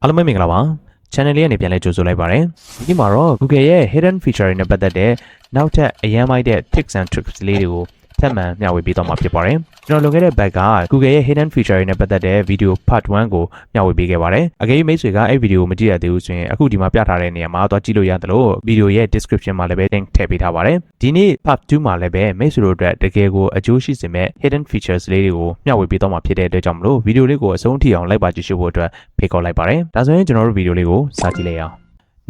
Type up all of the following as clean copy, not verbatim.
အားလုံးပဲမင်္ဂလာပါ channel လေးကနေပြန်လဲကြိုဆိုလိုက်ပါရစေဒီမှာတော့ Google ရဲ့ hidden feature တွေနဲ့ပတ်သက်တဲ့နောက်ထပ်အရန်မိုက်တဲ့ tips and tricks လေးတွေကိုထပ်မံမျှဝေပေးသွားမှာဖြစ်ပါတယ်ကျွန်တော်လွန်ခဲ့တဲ့ဘက်က Google ရဲ့ hidden feature တွေနဲ့ပတ်သက်တဲ့ video part 1ကိုမျှဝေပေးခဲ့ပါတယ်အကယ်၍မိတ်ဆွေကအဲ့ video ကိုမကြည့်ရသေးဘူးဆိုရင်အခုဒီမှာပြထားတဲ့နေရာမှာသွားကြည့်လို့ရတယ်လို့ video ရဲ့ description မှာလည်းပဲ link ထည့်ပေးထားပါတယ်ဒီနေ့ part 2မှာလည်းပဲမိတ်ဆွေတို့အတွက်တကယ်ကိုအကျိုးရှိစေမဲ့ hidden features လေးတွေကိုမျှဝေပေးသွားမှာဖြစ်တဲ့အတွက်ကြောင့်မလို့ video လေးကိုအဆုံးထိအောင်လိုက်ပါကြည့်ရှုဖို့အတွက်ဖိတ်ခေါ်လိုက်ပါတယ်ဒါဆိုရင်ကျွန်တော်တို့ video လေးကိုစကြည့်လိုက်အောင်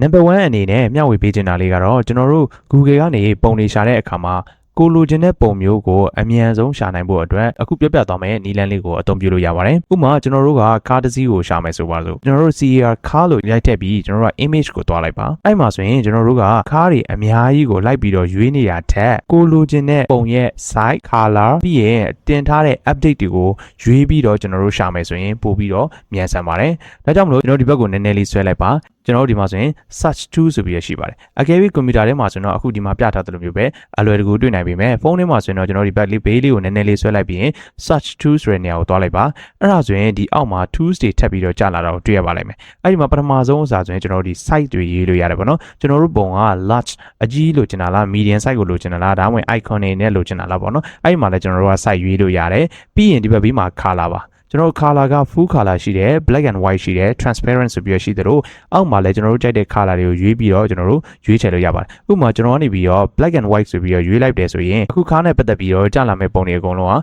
Number 1အနေနဲ့မျှဝေပေးချင်တာလေးကတော့ကျွန်တော်တို့ Google ကနေပုံတွေရှာတဲ့အခါမှာကိုလိုချင်တဲ့ပုံမျိုးကိုအမြန်ဆုံးရှာနိုင်ဖို့အတွက်အခုပြပြသွားမယ်နည်းလမ်းလေးကိုအသုံးပြုလို့ရပါတယ်ဥပမာကျွန်တော်တို့ကကားတစ်စီးကိုရှာမယ်ဆိုပါစို့ကျွန်တော်တို့ CAR ကားလို့ရိုက်ထည့်ပြီးကျွန်တော်တို့က image ကိုတွားလိုက်ပါအဲ့မှာဆိုရင်ကျွန်တော်တို့ကကားတွေအများကြီးကိုလိုက်ပြီးတော့ရွေးနေတာထက်ကိုလိုချင်တဲ့ပုံရဲ့ size color ပြီးရင်တင်ထားတဲ့ update တွေကိုရွေးပြီးတော့ကျွန်တော်တို့ရှာမယ်ဆိုရင်ပို့ပြီးတော့မြန်ဆန်ပါတယ်ဒါကြောင့်မလို့ကျွန်တော်ဒီဘက်ကိုနည်းနည်းလေးဆွဲလိုက်ပါကျွန်တော်တို့ဒီမှာဆိုရင် search tool ဆိုပြီးရရှိပါတယ်အကယ်၍ကွန်ပျူတာထဲမှာဆိုတော့အခုဒီမှာပြထားသလိုမျိုးပဲအလွယ်တကူတွေ့နိုင်ပေမဲ့ဖုန်းထဲမှာဆိုရင်တော့ကျွန်တော်ဒီဘက်လေးဘေးလေးကိုနည်းနည်းလေးဆွဲလိုက်ပြီးရင် search tool ဆိုတဲ့နေရာကိုသွားလိုက်ပါအဲ့ဒါဆိုရင်ဒီအောက်မှာ tools တွေထပ်ပြီးတော့ကြာလာတာကိုတွေ့ရပါလိမ့်မယ်အဲ့ဒီမှာပထမဆုံးအစားဆိုရင်ကျွန်တော်တို့ဒီ size တွေရေးလို့ရတယ်ပေါ့နော်ကျွန်တော်တို့ပုံက large အကြီးလို့ကျင်တာလား medium size ကိုလို့ကျင်တာလားဒါမှမဟုတ် icon တွေနဲ့လို့ကျင်တာလားပေါ့နော်အဲ့ဒီမှာလည်းကျွန်တော်တို့က size ရေးလို့ရတယ်ပြီးရင်ဒီဘက်ဘေးမှာ color ပါကျွန်တော် color က full color ရှိတယ် black and white ရှိတယ် transparent ဆိုပြီးရှိတယ်လို့အောက်မှာလည်းကျွန်တော်တို့ကြိုက်တဲ့ color တွေကိုရွေးပြီးတော့ကျွန်တော်တို့ရွေးချယ်လို့ရပါတယ်ဥပမာကျွန်တော်ကနေပြီးတော့ black and white ဆိုပြီးတော့ရွေးလိုက်တယ်ဆိုရင်အခုခါနဲ့ပတ်သက်ပြီးတော့ကြာလာမယ့်ပုံတွေအကုန်လုံးက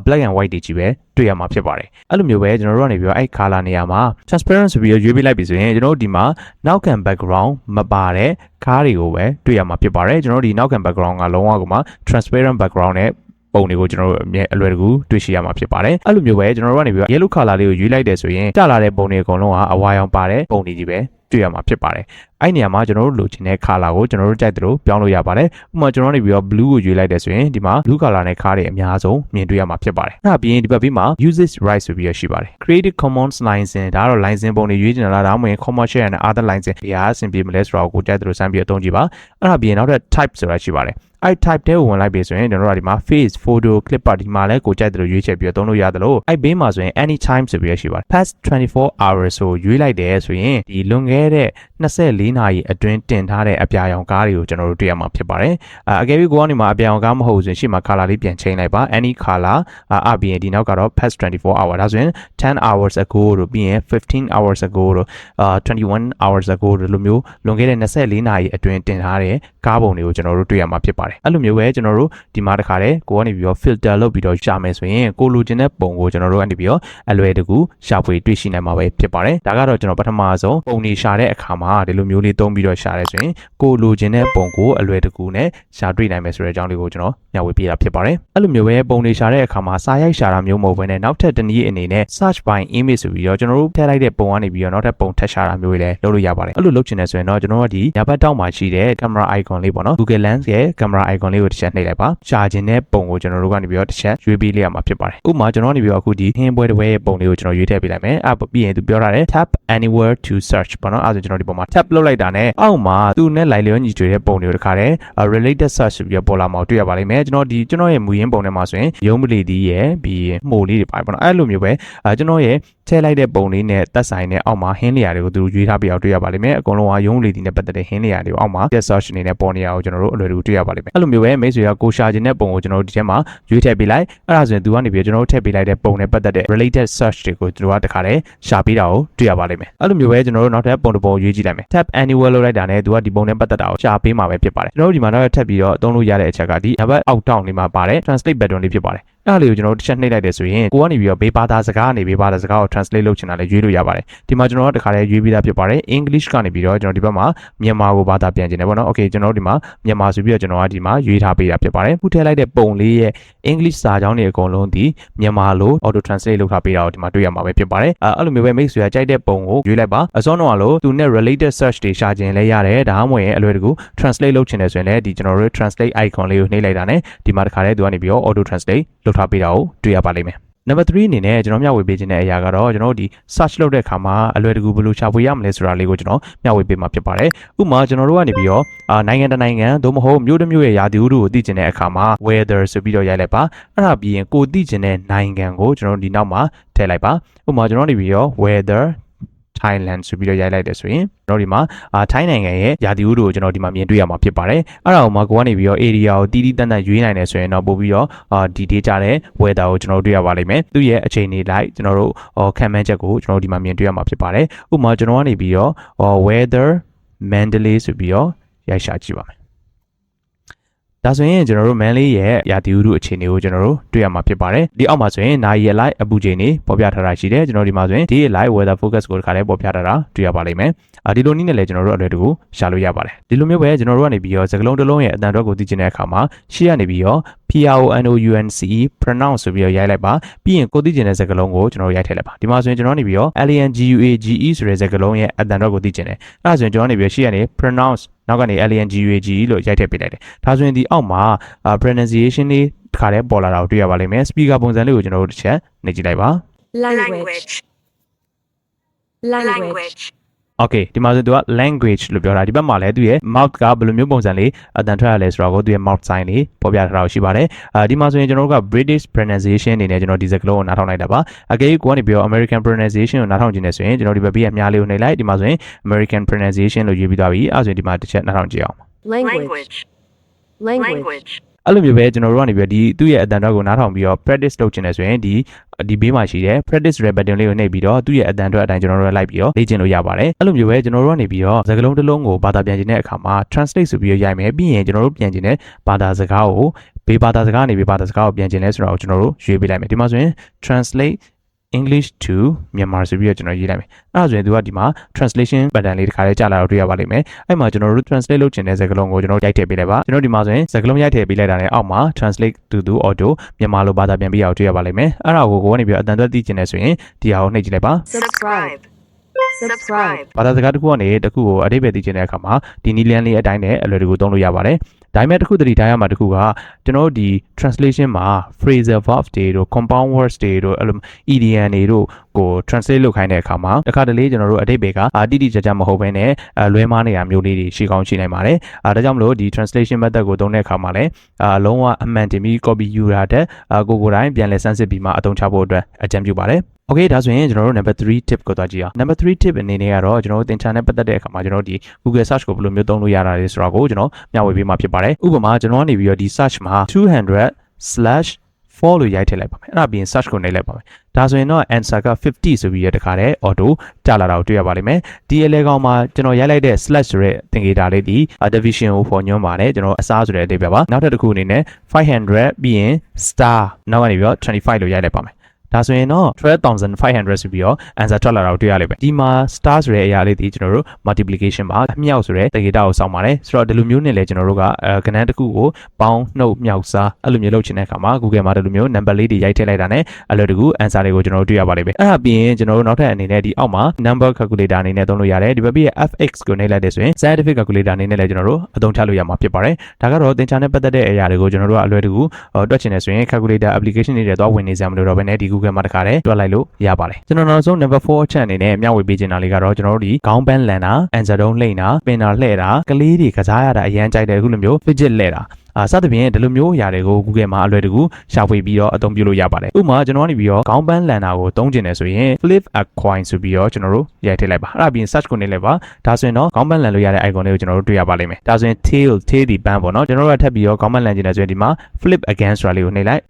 black and white တွေကြီးပဲတွေ့ရမှာဖြစ်ပါတယ်အဲ့လိုမျိုးပဲကျွန်တော်တို့ကနေပြီးတော့အဲ့ color နေရာမှာ transparent ဆိုပြီးတော့ရွေးပေးလိုက်ပြီဆိုရင်ကျွန်တော်တို့ဒီမှာနောက်ခံ background မပါတဲ့ကားတွေကိုပဲတွေ့ရမှာဖြစ်ပါတယ်ကျွန်တော်တို့ဒီနောက်ခံ background ကလုံးဝကမှ transparent background နဲ့ပုံတွေကိုကျွန်တော်တို့အလွယ်တကူတွေ့ရှိရမှာဖြစ်ပါတယ်အဲ့လိုမျိုးပဲကျွန်တော်တို့ကနေပြီးတော့ yellow color လေးကိုရွေးလိုက်တယ်ဆိုရင်ကြာလာတဲ့ပုံတွေအကုန်လုံးကအဝါရောင်ပါတဲ့ပုံတွေကြီးပဲတွေ့ရမှာဖြစ်ပါတယ်အဲ့နေရာမှာကျွန်တော်တို့လိုချင်တဲ့ color ကိုကျွန်တော်တို့ကြိုက်တယ်လို့ပြောင်းလို့ရပါတယ်ဥပမာကျွန်တော်နေပြီးတော့ blue ကိုရွေးလိုက်တယ်ဆိုရင်ဒီမှာ blue color နဲ့ကားတွေအများဆုံးမြင်တွေ့ရမှာဖြစ်ပါတယ်အဲ့ဒါပြီးရင်ဒီဘက်ပြီးမှာ usage right ဆိုပြီးရရှိပါတယ် Creative Commons license ဒါကတော့ license ပုံတွေရွေးချင်တာလားဒါမှမဟုတ် commercial and other license တွေအားအဆင်ပြေမလဲဆိုတော့ကိုကြိုက်တယ်လို့စမ်းပြီးအသုံးကြည့်ပါအဲ့ဒါပြီးရင်နောက်ထပ် type ဆိုတာရှိပါတယ်အဲ့ type တဲ့ကိုဝင်လိုက်ပြီဆိုရင်ကျွန်တော်တို့ကဒီမှာ face photo clip ပါဒီမှာလဲကိုကြိုက်တယ်လို့ရွေးချယ်ပြီးတော့သုံးလို့ရတယ်လို့အဲ့ဘေးမှာဆိုရင် anytime ဆိုပြီးရရှိပါတယ် past 24 hours ဆိုရွေးလိုက်တယ်ဆိုရင်ဒီလွန်ခဲ့တဲ့24နာရီအတွင်းတင်ထားတဲ့အပြာရောင်ကားတွေကိုကျွန်တော်တို့တွေ့ရမှာဖြစ်ပါတယ်အကယ်၍ကိုကနေမှာအပြာရောင်ကားမဟုတ်ဆိုရင်ရှေ့မှာ color လေးပြန်ချိန်လိုက်ပါ any color ပြီးရင်ဒီနောက်ကတော့ past 24 hour ဒါဆိုရင်10 hours ago တို့ပြီးရင်15 hours ago တို့21 hours ago တို့လိုမျိုးလွန်ခဲ့တဲ့24နာရီအတွင်းတင်ထားတဲ့ကားပုံတွေကိုကျွန်တော်တို့တွေ့ရမှာဖြစ်ပါတယ်အဲ့လိုမျိုးပဲကျွန်တော်တို့ဒီမှာတခါတည်းကိုကနေပြီးတော့ filter လုပ်ပြီးတော့ရှာမယ်ဆိုရင်ကိုလိုချင်တဲ့ပုံကိုကျွန်တော်တို့ကနေပြီးတော့အလွယ်တကူရှာဖွေတွေ့ရှိနိုင်မှာပဲဖြစ်ပါတယ်ဒါကတော့ကျွန်တော်ပထမဆုံးပုံတွေရှာတဲ့အခါမှာဒီလိုမျိုးလေးသုံးပြီးတော့ရှာရဲဆိုရင်ကိုလိုချင်တဲ့ပုံကိုအလွယ်တကူနဲ့ရှာတွေ့နိုင်မယ်ဆိုတဲ့အကြောင်းလေးကိုကျွန်တော်ညှဝေပြတာဖြစ်ပါတယ်အဲ့လိုမျိုးပဲပုံတွေရှာတဲ့အခါမှာစာရိုက်ရှာတာမျိုးမဟုတ်ဘဲနဲ့နောက်ထပ်တစ်နည်းအနေနဲ့ search by image ဆိုပြီးတော့ကျွန်တော်တို့ထည့်လိုက်တဲ့ပုံကနေပြီးတော့နောက်ထပ်ပုံထပ်ရှာတာမျိုးတွေလည်းလုပ်လို့ရပါတယ်အဲ့လိုလုပ်ချင်တယ်ဆိုရင်တော့ကျွန်တော်တို့ဒီညာဘက်တောက်မှာရှိတဲ့ camera icon လေးပေါ့နော် Google Lens ရဲ့ camera icon လေးကိုတစ်ချက်နှိပ်လိုက်ပါရှာခြင်းတဲ့ပုံကိုကျွန်တော်တို့ကနေပြီးတော့တစ်ချက်ရွေးပေးလိုက်ရမှာဖြစ်ပါတယ်ဥပမာကျွန်တော်ကနေပြီးတော့အခုဒီဟင်းပွဲတစ်ပွဲရဲ့ပုံလေးကိုကျွန်တော်ရွေးထည့်ပေးလိုက်မယ်ပြီးရင်သူပြောထားတယ် tap anywhere to search ပေါ့နော်အဲ့ဒါကျွန်တော်ဒီပုံမှာ tap လုပ်လိုက်တာနဲ့အောက်မှာသူနဲ့လိုက်လျောညီထွေတဲ့ပုံတွေကိုတခါတည်း related search ဆိုပြီးတော့ပေါ်လာမှာတွေ့ရပါလိမ့်မယ်ကျွန်တော်ရဲ့မူရင်းပုံထဲမှာဆိုရင်ရုံးပလီဒီရဲ့ပြီးရင်မှုလေးတွေပါပေါ့နော်အဲ့လိုမျိုးပဲကျွန်တော်ရဲ့ထည့်လိုက်တဲ့ပုံလေးနဲ့သက်ဆိုင်တဲ့အောက်မှာဟင်းနေရာတွေကိုသူရွေးထားပြအောင်တွေ့ရပါလိမ့်မယ်အကုန်လုံးကရုံးပလီဒီနဲ့ပတ်သက်တဲ့ဟင်းနေရာတွေကိုအောက်မှာ search အနေနဲ့ပေါ်နေရအောင်ကျွန်တော်တို့အလွယ်တကူတွေ့ရပါလိမ့်မယ်အဲ့လိုမျိုးပဲမိတ်ဆွေကကိုရှာခြင်းတဲ့ပုံကိုကျွန်တော်တို့ဒီထဲမှာရွေးထည့်ပေးလိုက်အဲ့ဒါဆိုရင်သူကနေပြီးကျွန်တော်တို့ထည့်ပေးလိုက်တဲ့ပုံနဲ့ပတ်သက်တဲ့ related search တွေကိုသူတို့ကတခါတည်းရှာပေးတာကိုတွေ့ရပါလိမ့်မယ်အဲ့လိုမျိုးပဲကျွန်တော်တို့နောက်ထပ်ပုံတစ်ပုံရွေးကြည့်လိုက်မယ် tap anywhere လုပ်လိုက်တာနဲ့သူကဒီပုံနဲ့ပတ်သက်တာကိုရှာပေးမှာပဲဖြစ်ပါတယ်ကျွန်တော်တို့ဒီမှာတော့ထပ်ပြီးတော့အသုံးလို့ရတဲ့အချက်ကဒီနံပါတ်အောက်တောင်းလေးမှာပါတယ် translate button လေးဖြစ်ပါတယ်အဲ့ဒါလေးကိုကျွန်တော်တို့တစ်ချက်နှိပ်လိုက်တယ်ဆိုရင်ကိုကနေပြီးတော့ဘေးဘာသာစကားကနေဘေးဘာသာစကားကို translate လုပ်ချင်တာလည်းရွေးလို့ရပါတယ်ဒီမှာကျွန်တော်တို့တခါလေးရွေးပြီးသားဖြစ်ပါတယ် English ကနေပြီးတော့ကျွန်တော်ဒီဘက်မှာမြန်မာကိုဘာသာပြန်ချင်တယ်ပေါ့နော် Okay ကျွန်တော်တို့ဒီမှာမြန်မာဆိုပြီးတော့ကျွန်တော်ကဒီမှာရွေးထားပေးတာဖြစ်ပါတယ်ခုထည့်လိုက်တဲ့ပုံလေးရဲ့ English စာကြောင်းတွေအကုန်လုံးဒီမြန်မာလို auto translate လုပ်ထားပေးတာကိုဒီမှာတွေ့ရမှာပဲဖြစ်ပါတယ်အဲ့လိုမျိုးပဲမိတ်ဆွေကကြိုက်တဲ့ပုံကိုရွေးလိုက်ပါအစောတော့လို့သူနဲ့ related search တွေရှာခြင်းလည်းရတယ်ဒါမှမဟုတ်အလွယ်တကူ translate လုပ်ချင်တယ်ဆိုရင်လည်းဒီကျွန်တော်တို့ translate icon လေးကိုနှိပ်လိုက်တာနဲ့ဒီမှာတခါလေးသူကနေပြီးတော့ auto translate လုပ်ထားပေးတာကိုတွေ့ရပါလိမ့်မယ်Number 3အနေနဲ့ကျွန်တော်မျှဝေပေးခြင်းတဲ့အရာကတော့ကျွန်တော်တို့ဒီ search လုပ်တဲ့အခါမှာအလွယ်တကူဘယ်လိုရှာဖွေရမလဲဆိုတာလေးကိုကျွန်တော်မျှဝေပေးမှာဖြစ်ပါတယ်ဥပမာကျွန်တော်တို့ကနေပြီးတော့နိုင်ငံတနိုင်ငံသို့မဟုတ်မြို့တစ်မြို့ရဲ့ရာသီဥတုကိုသိချင်တဲ့အခါမှာ weather ဆိုပြီးတော့ရိုက်လိုက်ပါအဲ့ဒါပြီးရင်ကိုသိချင်တဲ့နိုင်ငံကိုကျွန်တော်တို့ဒီနောက်မှာထည့်လိုက်ပါဥပမာကျွန်တော်နေပြီးတော့ weather Thailand ဆိုပြီးတော့ရိုက်လိုက်တယ်ဆိုရင်ကျွန်တော်ဒီမှာထိုင်းနိုင်ငံရဲ့ရာသီဥတုကိုကျွန်တော်ဒီမှာမြင်တွေ့ရမှာဖြစ်ပါတယ်အဲ့ဒါကိုမှကိုကနေပြီးတော့ area ကိုတီးတီးတန်းတန်းရွေးနိုင်တယ်ဆိုရင်တော့ပို့ပြီးတော့ဒီဒေတာတဲ့ weather ကိုကျွန်တော်တွေ့ရပါလိမ့်မယ်သူ့ရဲ့အခြေအနေလိုက်ကျွန်တော်တို့ခံမှန်းချက်ကိုကျွန်တော်ဒီမှာမြင်တွေ့ရမှာဖြစ်ပါတယ်ဥပမာကျွန်တော်ကနေပြီးတော့weather Mandalay ဆိုပြီးတော့ရိုက်ရှာကြည့်ပါမယ်ဒါဆိုရင်ကျွန်တော်တို့ Manly ရဲ့ရာသီဥတုအခြေအနေကိုကျွန်တော်တို့တွေ့ရမှာဖြစ်ပါတယ်ဒီအောက်မှာဆိုရင်နာရီရဲ့ live အပူချိန်တွေပေါ်ပြထားတာရှိတယ်ကျွန်တော်ဒီမှာဆိုရင်ဒီ live weather focus ကိုတစ်ခါလေးပေါ်ပြထားတာတွေ့ရပါလိမ့်မယ်ဒီလိုနည်းနဲ့လည်းကျွန်တော်တို့အလွယ်တကူရှာလို့ရပါတယ်ဒီလိုမျိုးပဲကျွန်တော်တို့ကနေပြီးတော့စကားလုံးတစ်လုံးရဲ့အတန်အတွက်ကိုသိချင်တဲ့အခါမှာရှေ့ကနေပြီးတော့ PRONOUNCE pronounce ဆိုပြီးတော့ရိုက်လိုက်ပါပြီးရင်ကိုသိချင်တဲ့စကားလုံးကိုကျွန်တော်ရိုက်ထည့်လိုက်ပါဒီမှာဆိုရင်ကျွန်တော်နေပြီးတော့ LANGUAGE ဆိုတဲ့စကားလုံးရဲ့အတန်အတွက်ကိုသိချင်တယ်အဲ့ဒါဆိုရင်ကျွန်တော်နေပြီးတော့ရှေ့ကနေ pronounce နောက်ကနေ LANGUAGE လို့ရိုက်ထည့်ပေးလိုက်တယ်ဒါဆိုရင်ဒီအောက်မှာ pronunciation လေးတစ်ခါတည်းပေါ်လာတာကိုတွေ့ရပါလိမ့်မယ် speaker ပုံစံလေးကိုကျွန်တော်တို့တစ်ချက်နေကြည့်လိုက်ပါ language Okay ဒီမှာဆိုသူက language လို့ပြောတာဒီဘက်မှာလည်းသူရဲ့ mouth ကဘယ်လိုမျိုးပုံစံလေးအတန်ထွက်ရလဲဆိုတော့သူရဲ့ mouth sign လေးပေါ်ပြထားတာရှိပါတယ်ဒီမှာဆိုရင်ကျွန်တော်တို့က British pronunciation အနေနဲ့ကျွန်တော်ဒီစကားလုံးကိုနားထောင်လိုက်တာပါအကယ်၍ကိုကနေပြီးတော့ American pronunciation ကိုနားထောင်ကြည့်နေဆိုရင်ကျွန်တော်ဒီဘက်ဘေးအများလေးကိုနှိပ်လိုက်ဒီမှာဆိုရင် American pronunciation လို့ရေးပြီးသွားပြီအဲဆိုရင်ဒီမှာတစ်ချက်နားထောင်ကြည့်အောင် language အဲ့လိုမျိုးပဲကျွန်တော်တို့ကနေပြီးဒီသူ့ရဲ့အတန်အတွက်ကိုနားထောင်ပြီးတော့ practice လုပ်ချင်တယ်ဆိုရင်ဒီဘေးမှာရှိတဲ့ practice red button လေးကိုနှိပ်ပြီးတော့သူ့ရဲ့အတန်အတွက်အတိုင်းကျွန်တော်တို့လိုက်ပြီးတော့လေ့ကျင့်လို့ရပါတယ်အဲ့လိုမျိုးပဲကျွန်တော်တို့ကနေပြီးတော့စကားလုံးတစ်လုံးကိုဘာသာပြန်ချင်တဲ့အခါမှာ translate ဆိုပြီးတော့ရိုက်မယ်ပြီးရင်ကျွန်တော်တို့ပြန်ချင်တဲ့ဘာသာစကားကိုဘေးဘာသာစကားကနေဘေးဘာသာစကားကိုပြန်ချင်လဲဆိုတော့ကျွန်တော်တို့ရွေးပေးလိုက်မယ်ဒီမှာဆိုရင် translate English to Myanmar ဆိုပြီးတော့ကျွန်တော်ရေးလိုက်မယ်အဲ့ဒါဆိုရင်သူကဒီမှာ translation button လေးတစ်ခါလေးကြာလာတော့တွေ့ရပါလိမ့်မယ်အဲ့မှာကျွန်တော်တို့ translate လုပ်ချင်တဲ့စကားလုံးကိုကျွန်တော်ရိုက်ထည့်ပေးလိုက်ပါကျွန်တော်ဒီမှာဆိုရင်စကားလုံးရိုက်ထည့်ပေးလိုက်တာနဲ့အောက်မှာ translate to auto မြန်မာလိုဘာသာပြန်ပြီးအောင်တွေ့ရပါလိမ့်မယ်အဲ့ဒါကိုကိုကနေပြီးအတန်သက်သိချင်တယ်ဆိုရင်ဒီဟာကိုနှိပ်ကြည့်လိုက်ပါ subscribe ဘာသာစကားတစ်ခုကနေတစ်ခုကိုအဓိပ္ပာယ်သိချင်တဲ့အခါမှာဒီနည်းလမ်းလေးအတိုင်းနဲ့အလွယ်တကူသုံးလို့ရပါတယ်ဒါပေမဲ့တစ်ခုတတိထားရမှာတစ်ခုကကျွန်တော်တို့ဒီ translation မှာ phrasal verb တွေတို့ compound words တွေတို့အဲ့လို idiom တွေတို့ကို translate လုပ်ခိုင်းတဲ့အခါမှာတစ်ခါတလေကျွန်တော်တို့အဓိပ္ပာယ်ကတိတိကျကျမဟုတ်ဘဲနဲ့လွဲမှားနေတာမျိုးလေးတွေရှိကောင်းရှိနိုင်ပါတယ်ဒါကြောင့်မလို့ဒီ translation method ကိုသုံးတဲ့အခါမှာလည်းလုံးဝအမှန်တင်ပြီး copy ယူတာတဲ့ကိုယ်တိုင်ပြန်လည်စမ်းစစ်ပြီးမှအသုံးချဖို့အတွက်အကြံပြုပါတယ်Okay ဒါဆိုရင်ကျွန်တော်တို့ number 3 tip ကိုသွားကြည့်အောင် number 3 tip အနေနဲ့ကတော့ကျွန်တော်တို့သင်ချာနဲ့ပတ်သက်တဲ့အခါမှာကျွန်တော်တို့ဒီ Google search ကိုဘယ်လိုမျိုးသုံးလို့ရတာလဲဆိုတော့ကိုကျွန်တော်မျှဝေပေးမှာဖြစ်ပါတယ်ဥပမာကျွန်တော်ကနေပြီးတော့ဒီ search မှာ200/4လို့ရိုက်ထည့်လိုက်ပါမယ်အဲ့ဒါပြီးရင် search ကိုနှိပ်လိုက်ပါမယ်ဒါဆိုရင်တော့ answer က50ဆိုပြီးရတခါတည်း auto ကျလာတာကိုတွေ့ရပါလိမ့်မယ်ဒီအလဲကောင်မှာကျွန်တော်ရိုက်လိုက်တဲ့ slash ဆိုတဲ့သင်္ကေတလေးဒီ division ကိုပေါ်ညွှန်းပါတယ်ကျွန်တော်အစားဆိုတဲ့အဓိပ္ပာယ်ပါနောက်ထပ်တစ်ခုအနေနဲ့500ပြီးရင် star နောက်ကနေပြီးတော့25လို့ရိုက်လိုက်ပါမယ်ဒါဆိုရင်တော့12500ဆိုပြီးတော့ answer ထွက်လာတာကိုတွေ့ရလိမ့်မယ်ဒီမှာ star ဆိုတဲ့အရာလေးဒီကျွန်တော်တို့ multiplication ပါအမြောက်ဆိုတဲ့သင်္ကေတကိုစောင့်ပါတယ်ဆိုတော့ဒီလိုမျိုးနဲ့လည်းကျွန်တော်တို့ကကဏ္ဍတစ်ခုကိုပေါင်းနှုတ်မြောက်စားအဲ့လိုမျိုးလုပ်ချင်တဲ့အခါမှာ Google မှာဒီလိုမျိုး number လေးတွေရိုက်ထည့်လိုက်တာနဲ့အလွယ်တကူ answer တွေကိုကျွန်တော်တို့တွေ့ရပါလိမ့်မယ်အဲ့ဒါပြီးရင်ကျွန်တော်တို့နောက်ထပ်အနေနဲ့ဒီအောက်မှာ number calculator အနေနဲ့သုံးလို့ရတယ်ဒီဘက်ပြီး fx ကိုနှိပ်လိုက်တယ်ဆိုရင် scientific calculator အနေနဲ့လည်းကျွန်တော်တို့အသုံးချလို့ရမှာဖြစ်ပါတယ်ဒါကတော့သင်ချာနဲ့ပတ်သက်တဲ့အရာတွေကိုကျွန်တော်တို့ကအလွယ်တကူတွက်ချင်တယ်ဆိုရင် calculator application တွေတော့ဝင်နေစရာမလိုတော့ဘဲနဲ့ဒီ Google မှာတခါတည်းတွက်လိုက်လို့ရပါတယ်ကျွန်တော်နောက်ဆုံး number 4 အချက်အနေနဲ့မျှဝေပေးချင်တာလေးကတော့ကျွန်တော်တို့ဒီခေါင်းပန်းလန်တာ answer တုံးလှိမ့်တာပင်တာလှဲ့တာကလေးတွေကစားရတာအရန်ကြိုက်တယ်အခုလိုမျိုး fidget လှဲ့တာစသဖြင့်ဒီလိုမျိုးຢာတွေကို Google မှာအလွယ်တကူရှာဖွေပြီးတော့အသုံးပြုလို့ရပါတယ်ဥပမာကျွန်တော်ကနေပြီးတော့ခေါင်းပန်းလန်တာကိုသုံးချင်တယ်ဆိုရင် flip a coin ဆိုပြီးတော့ကျွန်တော်တို့ရိုက်ထည့်လိုက်ပါအဲ့ဒါပြီးရင် search ကိုနှိပ်လိုက်ပါဒါဆိုရင်တော့ခေါင်းပန်းလန်လို့ရတဲ့ icon လေးကိုကျွန်တော်တို့တွေ့ရပါလိမ့်မယ်ဒါဆိုရင် tail ဒီပန်းပေါ့နော်ကျွန်တော်တို့ကထပ်ပြီးတော့ခေါင်းပန်းလန်ချင်တယ်ဆိုရင်ဒီမှာ flip again ဆိုတာလေးကိုနှိပ်လိုက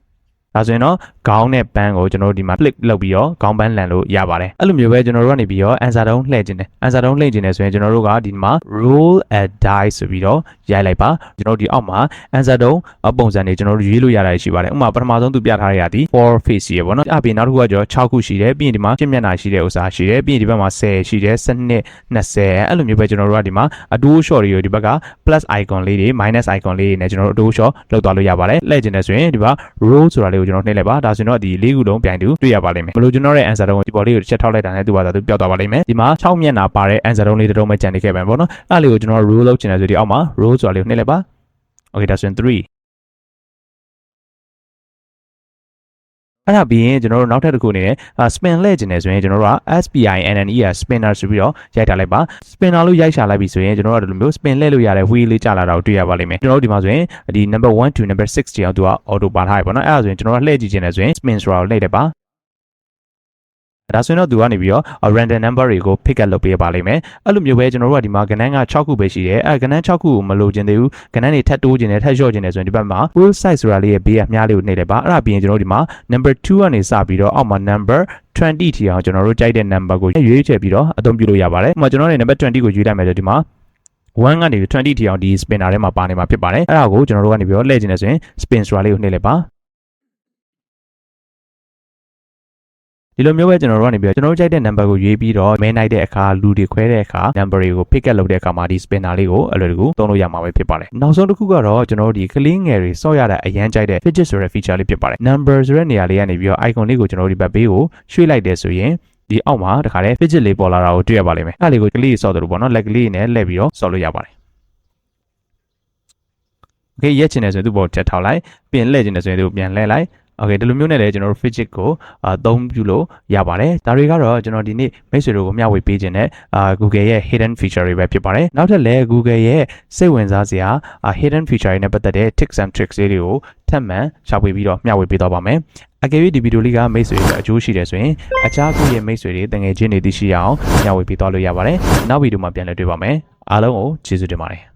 ်ဒါဆိုရင်တော့ခေါင်းနဲ့ပန်းကိုကျွန်တော်တို့ဒီမှာ flip လုပ်ပြီးတော့ခေါင်းပန်းလန်လို့ရပါတယ်အဲ့လိုမျိုးပဲကျွန်တော်တို့ကနေပြီးတော့ answer တုံးလှည့်ခြင်းတယ် answer တုံးလှည့်ခြင်းတယ်ဆိုရင်ကျွန်တော်တို့ကဒီမှာ roll a die ဆိုပြီးတော့ရိုက်လိုက်ပါကျွန်တော်တို့ဒီအောက်မှာ answer တုံးပုံစံတွေကျွန်တော်တို့ရွေးလို့ရတာရှိပါတယ်ဥပမာပထမဆုံးသူပြထားရတဲ့ 4 face ရှိရပေါ့နော်အပြင်နောက်တစ်ခုကကျတော့6ခုရှိတယ်ပြီးရင်ဒီမှာရှင်းမျက်နှာရှိတဲ့ဥစ္စာရှိတယ်ပြီးရင်ဒီဘက်မှာ10ရှိတယ်12 20အဲ့လိုမျိုးပဲကျွန်တော်တို့ကဒီမှာအတိုး short တွေကိုဒီဘက်က plus icon လေးတွေ minus icon လေးတွေနဲ့ကျွန်တော်တို့အတိုး short လောက်သွားလို့ရပါတယ်လှည့်ခြင်းတယ်ဆိုရင်ဒီမှာ roll ဆိုတာလေးကိုကျွန်တော်နှိပ်လိုက်ပါဒါဆိုရင်တော့ဒီ၄ခုလုံးပြိုင်တူတွေ့ရပါလိမ့်မယ်ဘလို့ကျွန်တော်ရဲ့ answer တုံးကိုဒီပေါ်လေးကိုတစ်ချက်ထောက်လိုက်တာနဲ့သူကသူပျောက်သွားပါလိမ့်မယ်ဒီမှာ6မျက်နှာပါတဲ့ answer တုံးလေးတစ်တုံးပဲကြံနေခဲ့ပါမယ်ပေါ့နော်အဲ့လေးကိုကျွန်တော် roll လုပ်ချင်တယ်ဆိုဒီအောက်မှာ roll ဆိုတာလေးကိုနှိပ်လိုက်ပါ okay ဒါဆိုရင်3အဲ့ဒါပြီးရင်ကျွန်တော်တို့နောက်ထပ်တစ်ခုအနေနဲ့ spin လှည့်ခြင်းတယ်ဆိုရင်ကျွန်တော်တို့က SPINNER spinner ဆိုပြီးတော့ရိုက်ထားလိုက်ပါ spinner လို့ရိုက်ရှာလိုက်ပြီဆိုရင်ကျွန်တော်တို့ကဒီလိုမျိုး spin လှည့်လို့ရတဲ့ wheel လေးကြာလာတာကိုတွေ့ရပါလိမ့်မယ်ကျွန်တော်တို့ဒီမှာဆိုရင်ဒီ number 1 to number 6တိအောင်သူက auto ပါထားရပါတော့အဲ့ဒါဆိုရင်ကျွန်တော်တို့လှည့်ကြည့်ခြင်းတယ်ဆိုရင် spin ဆိုတာကိုလှည့်တယ်ပါ ဒါဆိုရင်တော့သူကနေပြီးတော့ random number တွေကို pick up လုပ်ပေးပါလိမ့်မယ်အဲ့လိုမျိုးပဲကျွန်တော်တို့ကဒီမှာကဏ္ဍက6ခုပဲရှိတယ်အဲ့ကဏ္ဍ6ခုကိုမလိုချင်သေးဘူးကဏ္ဍတွေထပ်တိုးချင်တယ်ထပ်လျှော့ချင်တယ်ဆိုရင်ဒီဘက်မှာ full size ဆိုတာလေးရဲ့ဘေးကမြားလေးကိုနှိပ်လိုက်ပါအဲ့ဒါပြီးရင်ကျွန်တော်တို့ဒီမှာ number 2ကနေစပြီးတော့အောက်မှာ number 20 ထိအောင်ကျွန်တော်တို့ကြိုက်တဲ့ number ကိုရွေးချယ်ပြီးတော့အသုံးပြုလို့ရပါတယ်ဥပမာကျွန်တော်တို့ number 20ကိုရွေးလိုက်မယ်ဆိုဒီမှာ1ကနေ20ထိအောင်ဒီ spinner ထဲမှာပါနေမှာဖြစ်ပါတယ်အဲ့ဒါကိုကျွန်တော်တို့ကနေပြီးတော့လှည့်ချင်တယ်ဆိုရင် spin ဆိုတာလေးကိုနှိပ်လိုက်ပါဒီလိုမျိုးပဲကျွန်တော်တို့ကနေပြီးတော့ကျွန်တော်တို့ကြိုက်တဲ့ number ကိုရွေးပြီးတော့မဲနိုင်တဲ့အခါလူတွေခွဲတဲ့အခါ number တွေကို pick up လုပ်တဲ့အခါမှာဒီ spinner လေးကိုအလွယ်တကူသုံးလို့ရမှာပဲဖြစ်ပါတယ်နောက်ဆုံးတစ်ခုကတော့ကျွန်တော်တို့ဒီကလေးငယ်တွေစော့ရတဲ့အရန်ကြိုက်တဲ့ fidget ဆိုတဲ့ feature လေးဖြစ်ပါတယ် number ဆိုတဲ့နေရာလေးကနေပြီးတော့ icon လေးကိုကျွန်တော်တို့ဒီဘက်ဘေးကိုရွှေ့လိုက်တယ်ဆိုရင်ဒီအောက်မှာတခါလေ fidget လေးပေါ်လာတာကိုတွေ့ရပါလိမ့်မယ်အဲ့ဒါလေးကိုကလေးစော့တယ်လို့ပေါ့နော်လက်ကလေးနဲ့လှည့်ပြီးတော့စော့လို့ရပါတယ်Okay ရက်ချင်တယ်ဆိုရင်သူ့ပေါ်ချက်ထောက်လိုက်ပြင်လှည့်ချင်တယ်ဆိုရင်သူ့ပြန်လှည့်လိုက်Okay ဒီလိုမျိုးနဲ့လည်းကျွန်တော်တို့ fidget ကိုအသုံးပြုလို့ရပါတယ်ဒါတွေကတော့ကျွန်တော်ဒီနေ့မိတ်ဆွေတို့ကိုမျှဝေပေးခြင်းနဲ့Google ရဲ့ hidden feature တွေပဲဖြစ်ပါတယ်နောက်ထပ်လည်း Google ရဲ့စိတ်ဝင်စားစရာ hidden feature တွေနဲ့ပတ်သက်တဲ့ tips and tricks တွေကိုထပ်မံရှာဖွေပြီးတော့မျှဝေပေးသွားပါမယ်အကယ်၍ဒီဗီဒီယိုလေးကမိတ်ဆွေတွေအကျိုးရှိတယ်ဆိုရင်အခြားကိုယ့်ရဲ့မိတ်ဆွေတွေတငယ်ချင်းတွေသိရှိအောင်မျှဝေပေးသွားလို့ရပါတယ်နောက်ဗီဒီယိုမှာပြန်လည်တွေ့ပါမယ်အားလုံးကိုကျေးဇူးတင်ပါတယ်